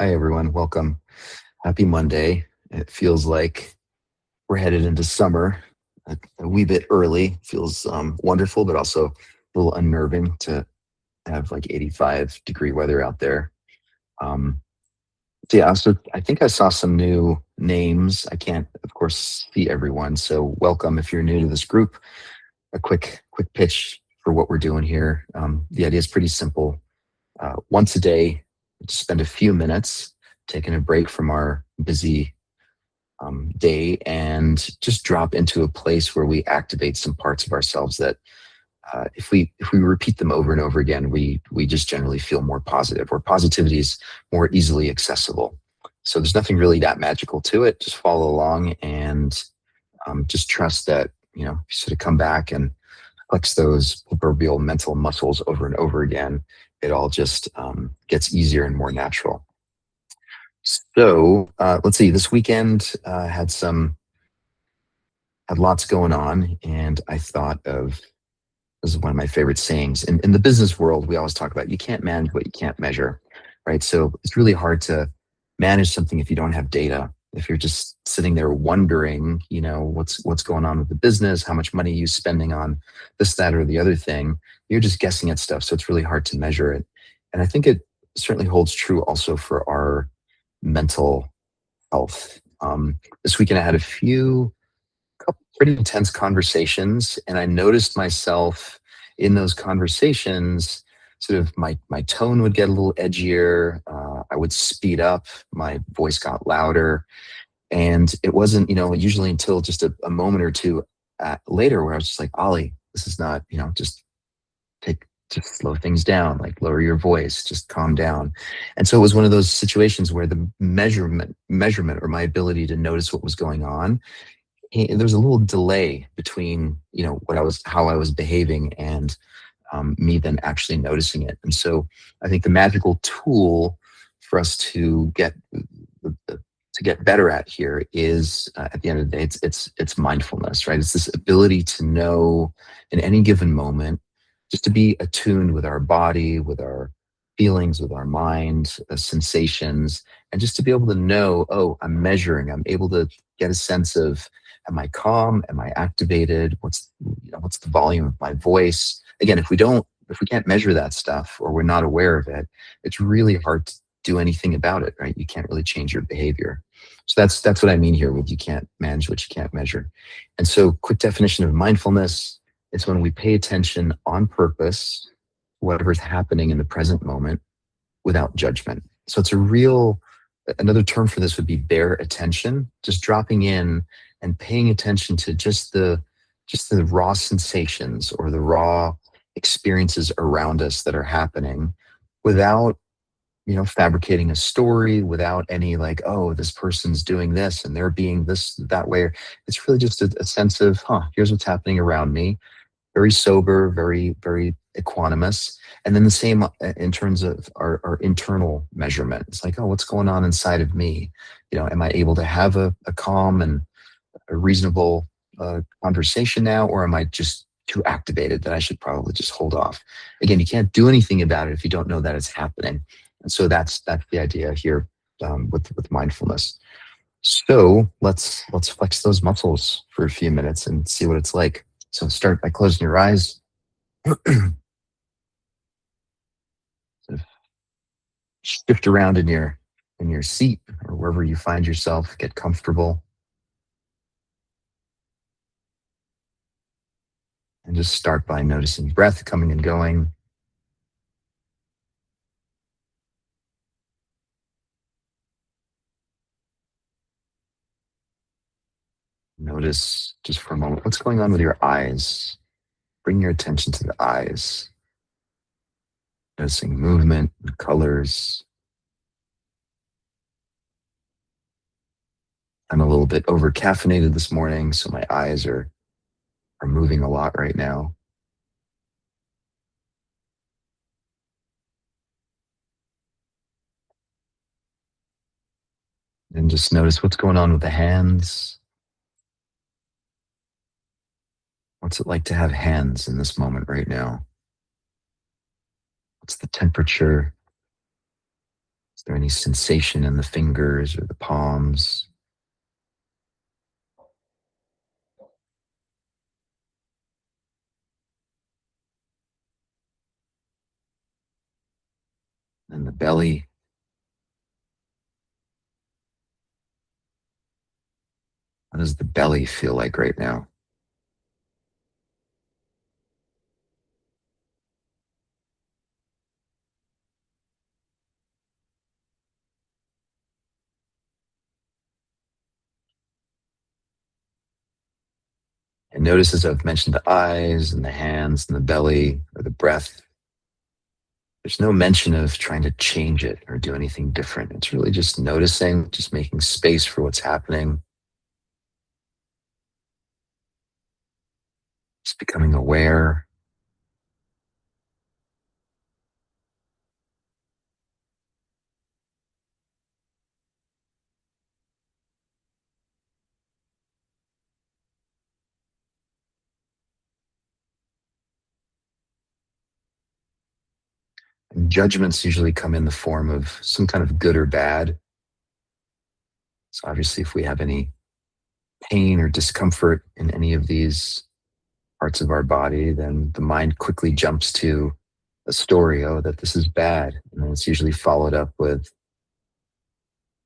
Hi, everyone. Welcome. Happy Monday. It feels like we're headed into summer a wee bit early. Feels wonderful, but also a little unnerving to have like 85-degree weather out there. Um, so I think I saw some new names. I can't, of course, see everyone. So welcome if you're new to this group. A quick pitch for what we're doing here. The idea is pretty simple. Once a day, just spend a few minutes taking a break from our busy day and just drop into a place where we activate some parts of ourselves that if we repeat them over and over again, we just generally feel more positive, or positivity is more easily accessible. So there's nothing really that magical to it. Just follow along and just trust that you sort of come back and flex those proverbial mental muscles over and over again. It all just gets easier and more natural. So let's see. This weekend had lots going on, and I thought of this is one of my favorite sayings. In the business world, we always talk about you can't manage what you can't measure, right? So it's really hard to manage something if you don't have data. If you're just sitting there wondering, what's going on with the business, how much money are you spending on this, that, or the other thing, you're just guessing at stuff. So it's really hard to measure it. And I think it certainly holds true also for our mental health. This weekend, I had couple pretty intense conversations, and I noticed myself in those conversations. Sort of my tone would get a little edgier. I would speed up. My voice got louder, and it wasn't usually until just a moment or two later where I was just like, Ollie, this is not just slow things down, like lower your voice, just calm down. And so it was one of those situations where the measurement or my ability to notice what was going on, there was a little delay between how I was behaving and me then actually noticing it. And so I think the magical tool for us to get better at here is at the end of the day, it's mindfulness, right? It's this ability to know in any given moment, just to be attuned with our body, with our feelings, with our mind, sensations, and just to be able to know, oh, I'm measuring. I'm able to get a sense of, am I calm? Am I activated? What's the volume of my voice? Again, if we can't measure that stuff, or we're not aware of it, it's really hard to do anything about it, right? You can't really change your behavior. So that's what I mean here with you can't manage what you can't measure. And so, quick definition of mindfulness: it's when we pay attention on purpose, whatever's happening in the present moment, without judgment. So another term for this would be bare attention, just dropping in and paying attention to just the raw sensations or the raw experiences around us that are happening, without fabricating a story, without any like, oh, this person's doing this and they're being this that way. It's really just a sense of, here's what's happening around me. Very sober, very, very equanimous. And then the same in terms of our internal measurement. It's like, oh, what's going on inside of me? Am I able to have a calm and a reasonable conversation now, or am I just too activated that I should probably just hold off? Again, you can't do anything about it if you don't know that it's happening. And so that's the idea here with mindfulness. So let's flex those muscles for a few minutes and see what it's like. So start by closing your eyes. Sort of shift around in your seat or wherever you find yourself. Get comfortable and just start by noticing breath coming and going. Notice just for a moment what's going on with your eyes. Bring your attention to the eyes, noticing movement and colors. I'm a little bit over caffeinated this morning, so my eyes are moving a lot right now. And just notice what's going on with the hands. What's it like to have hands in this moment right now? What's the temperature? Is there any sensation in the fingers or the palms? And the belly? What does the belly feel like right now? And notice, as I've mentioned, the eyes and the hands and the belly or the breath. There's no mention of trying to change it or do anything different. It's really just noticing, just making space for what's happening, just becoming aware. And judgments usually come in the form of some kind of good or bad. So obviously, if we have any pain or discomfort in any of these parts of our body, then the mind quickly jumps to a story, oh, that this is bad. And then it's usually followed up with,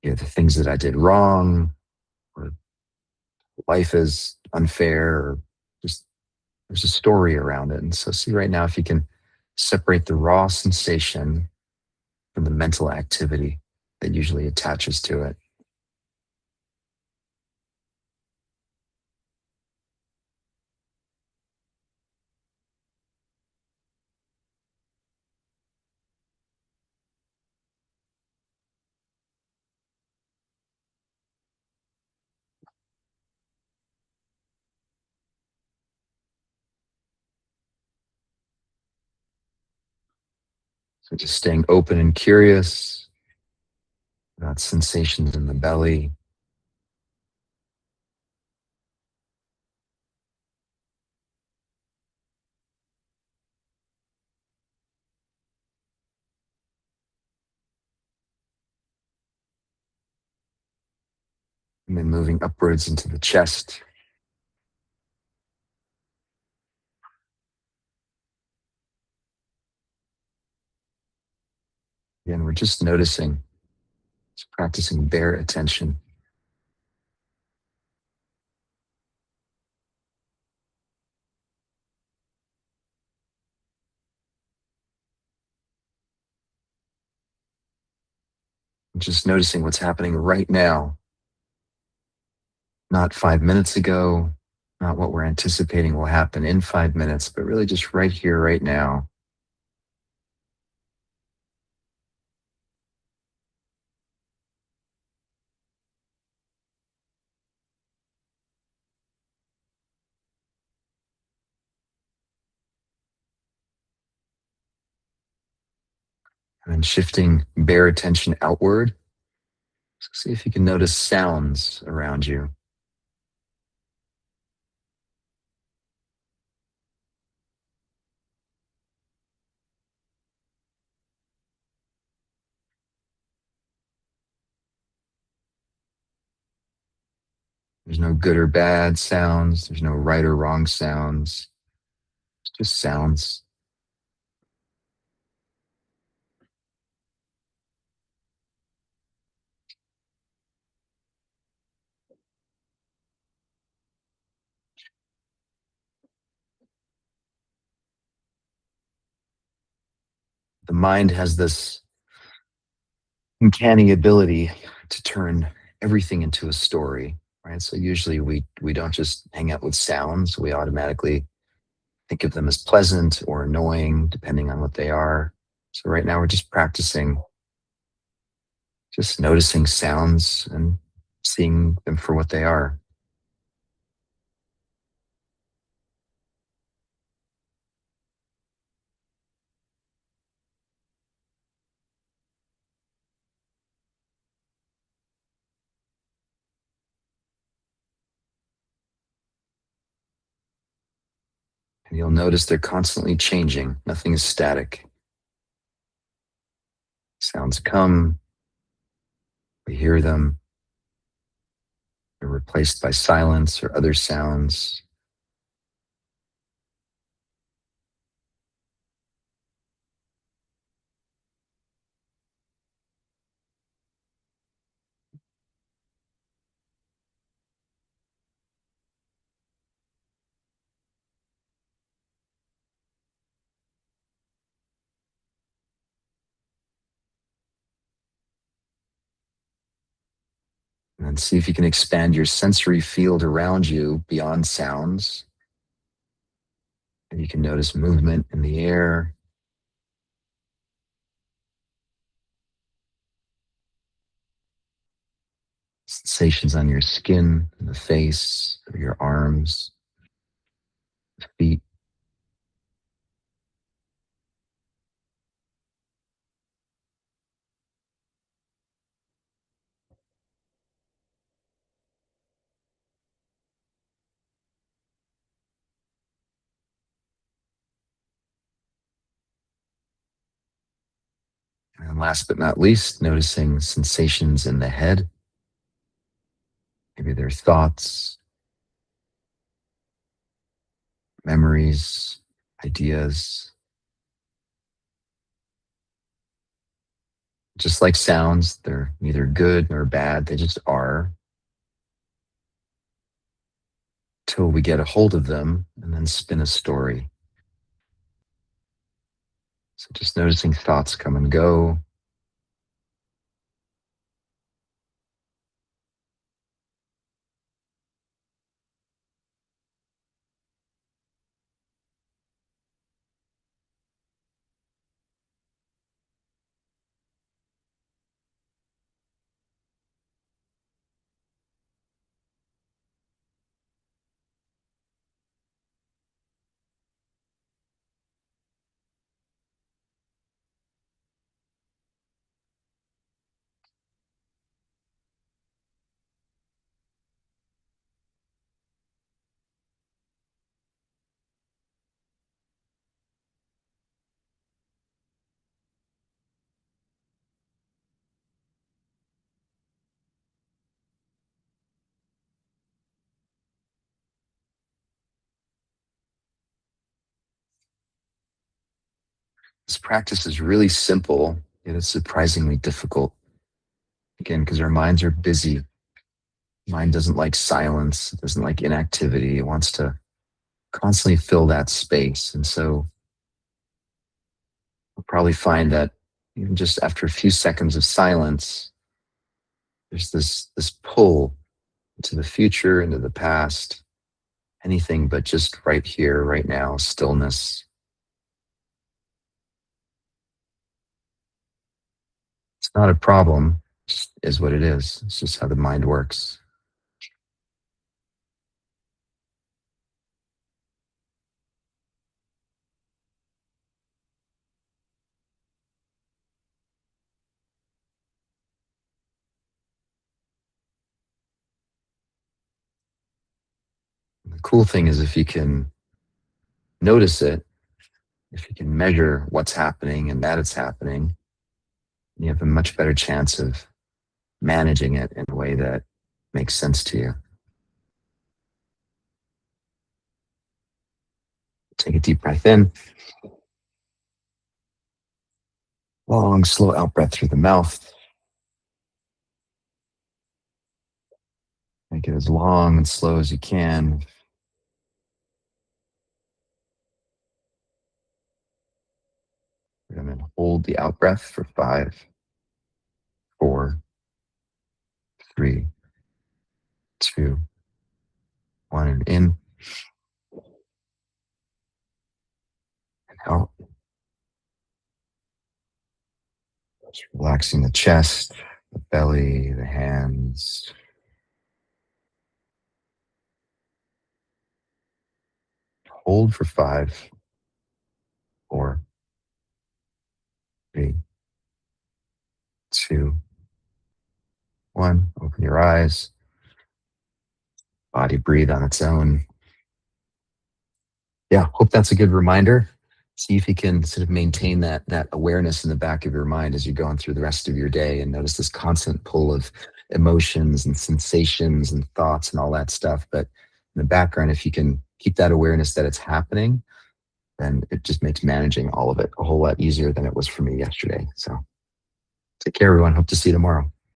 the things that I did wrong, or life is unfair, or just there's a story around it. And so see right now if you can separate the raw sensation from the mental activity that usually attaches to it. So just staying open and curious about sensations in the belly, and then moving upwards into the chest. Again, we're just noticing, just practicing bare attention. Just noticing what's happening right now, not 5 minutes ago, not what we're anticipating will happen in 5 minutes, but really just right here, right now. And then shifting bare attention outward. So see if you can notice sounds around you. There's no good or bad sounds. There's no right or wrong sounds. It's just sounds. The mind has this uncanny ability to turn everything into a story, right? So usually we don't just hang out with sounds. We automatically think of them as pleasant or annoying, depending on what they are. So right now we're just practicing, just noticing sounds and seeing them for what they are. And you'll notice they're constantly changing. Nothing is static. Sounds come, We hear them, they're replaced by silence or other sounds. And then see if you can expand your sensory field around you beyond sounds. And you can notice movement in the air, sensations on your skin, in the face, or your arms, feet. And last but not least, noticing sensations in the head. Maybe they're thoughts, memories, ideas. Just like sounds, they're neither good nor bad, they just are till we get a hold of them and then spin a story. So just noticing thoughts come and go. This practice is really simple, yet it's surprisingly difficult. Again, because our minds are busy. Mind doesn't like silence, it doesn't like inactivity. It wants to constantly fill that space. And so we'll probably find that even just after a few seconds of silence, there's this pull into the future, into the past, anything but just right here, right now, stillness. It's not a problem, it just is what it is. It's just how the mind works. The cool thing is if you can notice it, if you can measure what's happening and that it's happening, you have a much better chance of managing it in a way that makes sense to you. Take a deep breath in, long, slow out breath through the mouth. Make it as long and slow as you can. And then hold the out breath for 5, 4, 3, 2, 1, and in and out. Just relaxing the chest, the belly, the hands. Hold for 5, 4, 3, 2, 1. Open your eyes. Body breathe on its own. Yeah, hope that's a good reminder. See if you can sort of maintain that awareness in the back of your mind as you're going through the rest of your day, and notice this constant pull of emotions and sensations and thoughts and all that stuff. But in the background, if you can keep that awareness that it's happening, then it just makes managing all of it a whole lot easier than it was for me yesterday. So take care, everyone. Hope to see you tomorrow.